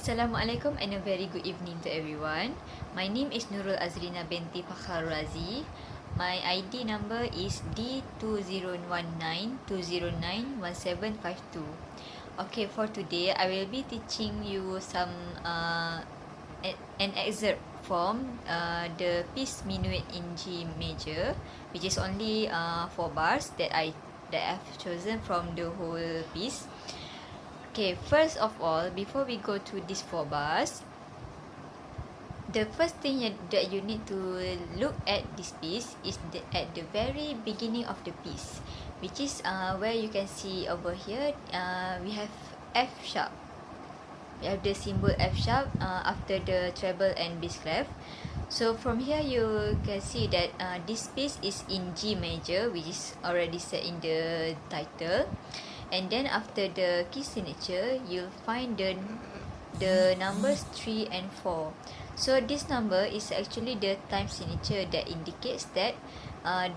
Assalamualaikum and a very good evening to everyone. My name is Nurul Azrina binti Pakharu Razi. My ID number is D201920911752. Okay, for today I will be teaching you some an excerpt from the piece Minuet in G major, which is only 4 bars that I've chosen from the whole piece. Okay, first of all, before we go to these 4 bars, the first thing that you need to look at this piece is at the very beginning of the piece, which is where you can see over here, we have F sharp. We have the symbol F sharp after the treble and bass clef. So from here you can see that this piece is in G major, which is already set in the title. And then after the key signature, you'll find the numbers 3 and 4. So this number is actually the time signature that indicates that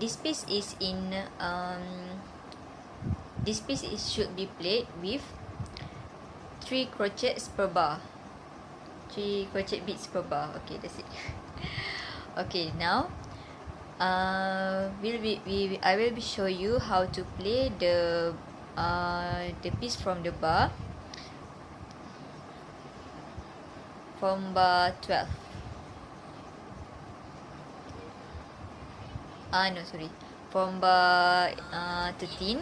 this piece is in should be played with 3 crochets per bar. 3 crochet beats per bar. Okay, that's it. Okay, now I will be show you how to play the piece from the bar, from bar 12. From bar 13.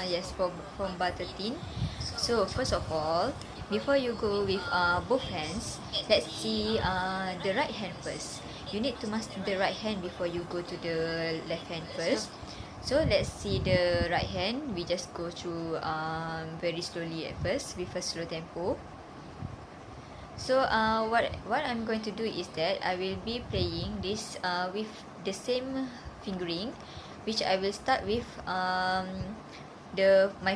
Yes, from bar 13. So first of all, before you go with both hands, let's see the right hand first. You need to master the right hand before you go to the left hand first. So let's see the right hand. We just go through very slowly at first with a slow tempo. So what I'm going to do is that I will be playing this with the same fingering, which I will start with my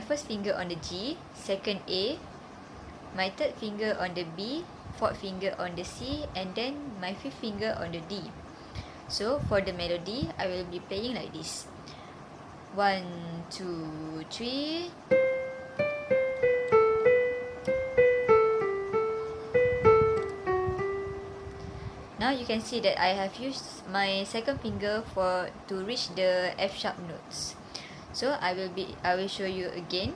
first finger on the G, second A, my third finger on the B, fourth finger on the C, and then my fifth finger on the D. So for the melody, I will be playing like this. 1, 2, 3. Now you can see that I have used my second finger to reach the F sharp notes. So I will show you again,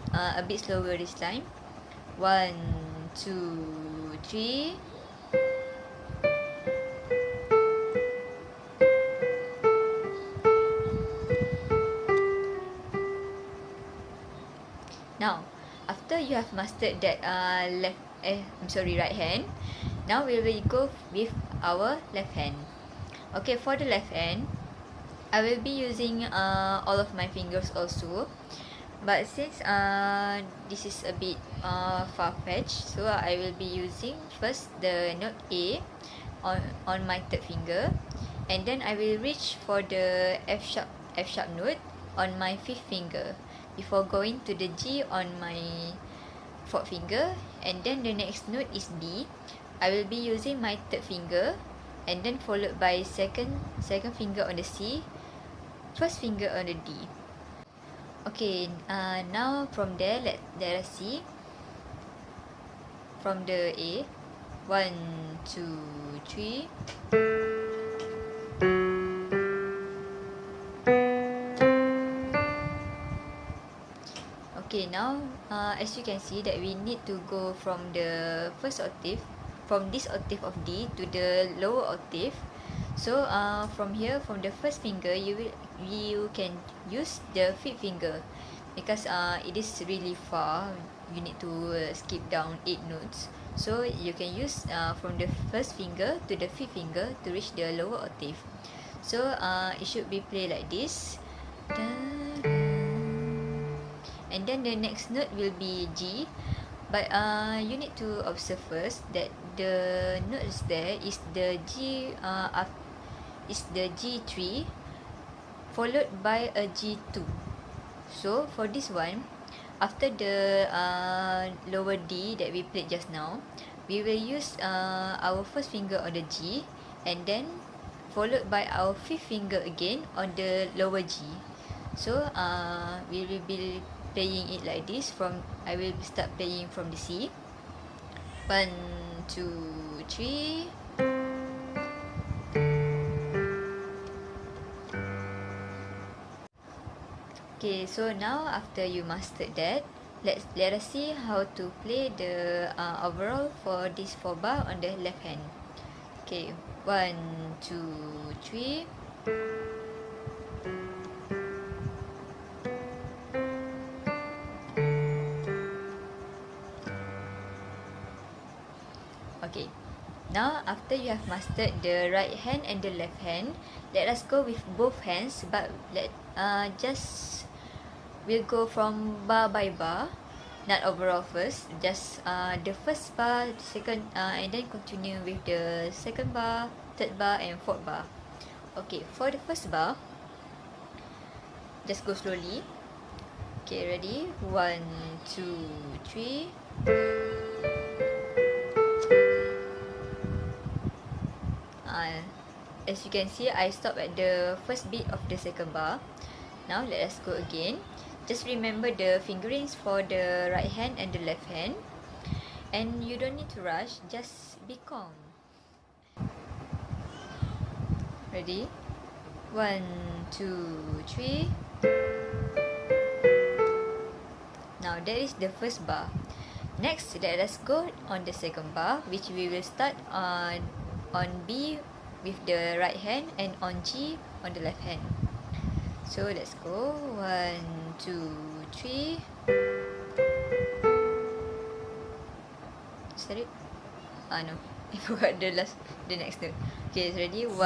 a bit slower this time. 1, 2, 3. Now, after you have mastered that right hand, now we will go with our left hand. Okay, for the left hand, I will be using all of my fingers also. But since this is a bit far-fetched, so I will be using first the note A on my third finger, and then I will reach for the F sharp note on my fifth finger before going to the G on my fourth finger, and then the next note is B. I will be using my third finger, and then followed by second finger on the C, first finger on the D. Okay, now from there let us see from the A. 1, 2, 3. Okay, now as you can see that we need to go from the first octave, from this octave of D to the lower octave. So from here, from the first finger, you can use the fifth finger, because it is really far. You need to skip down 8 notes. So you can use from the first finger to the fifth finger to reach the lower octave. So it should be played like this. And then the next note will be G, but you need to observe first that the notes there is the G3 followed by a G2. So for this one, after the lower D that we played just now, we will use our first finger on the G, and then followed by our fifth finger again on the lower G. So we will be playing it like this. I will start playing from the C. 1, 2, 3. Okay, so now after you mastered that, let us see how to play the overall for this 4 bar on the left hand. Okay, 1, 2, 3. Okay, now after you have mastered the right hand and the left hand, let us go with both hands, but we'll go from bar by bar, not overall first, just the first bar, second, and then continue with the second bar, third bar and fourth bar. Okay, for the first bar, just go slowly. Okay, ready? 1, 2, 3. As you can see, I stop at the first beat of the second bar. Now let us go again. Just remember the fingerings for the right hand and the left hand, and you don't need to rush, just be calm. Ready? 1, 2, 3. Now that is the first bar. Next, let us go on the second bar, which we will start on B with the right hand and on G on the left hand. So let's go. 1, 2, 3. Is that it? No, I forgot the next note. Okay, it's ready. 1,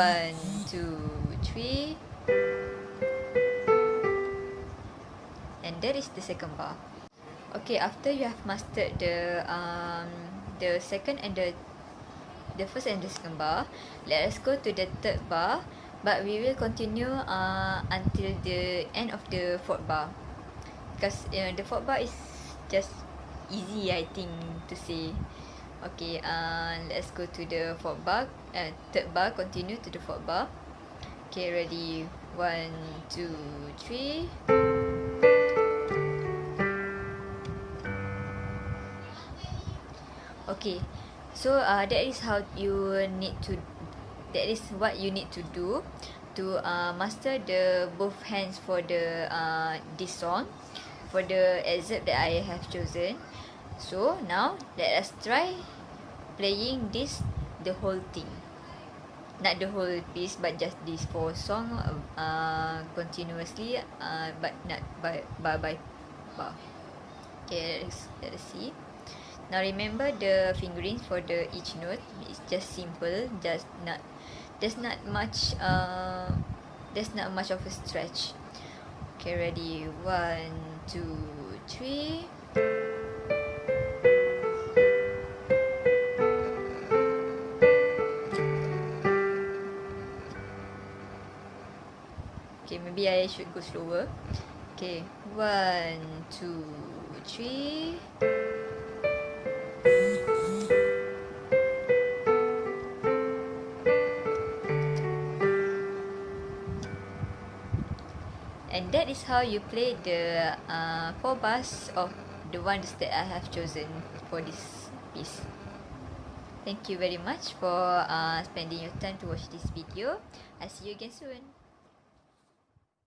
2, 3. And that is the second bar. Okay, after you have mastered the second and the first and the second bar, let us go to the third bar, but we will continue until the end of the fourth bar, because the fourth bar is just easy, I think, to say. Okay, let's go to the fourth bar, third bar, continue to the fourth bar. Okay, ready? 1, 2, 3. Okay, so that is what you need to do to master the both hands for the this song, for the excerpt that I have chosen. So now let us try playing the whole thing, not the whole piece, but just this 4 song continuously, but not by bar by bar. Okay, let us see. Now remember the fingerings for each note. It's just simple, there's not much of a stretch. Okay, ready? 1, 2, 3. Okay, maybe I should go slower. Okay, 1, 2, 3. And that is how you play the 4 bars of the ones that I have chosen for this piece. Thank you very much for spending your time to watch this video. I'll see you again soon.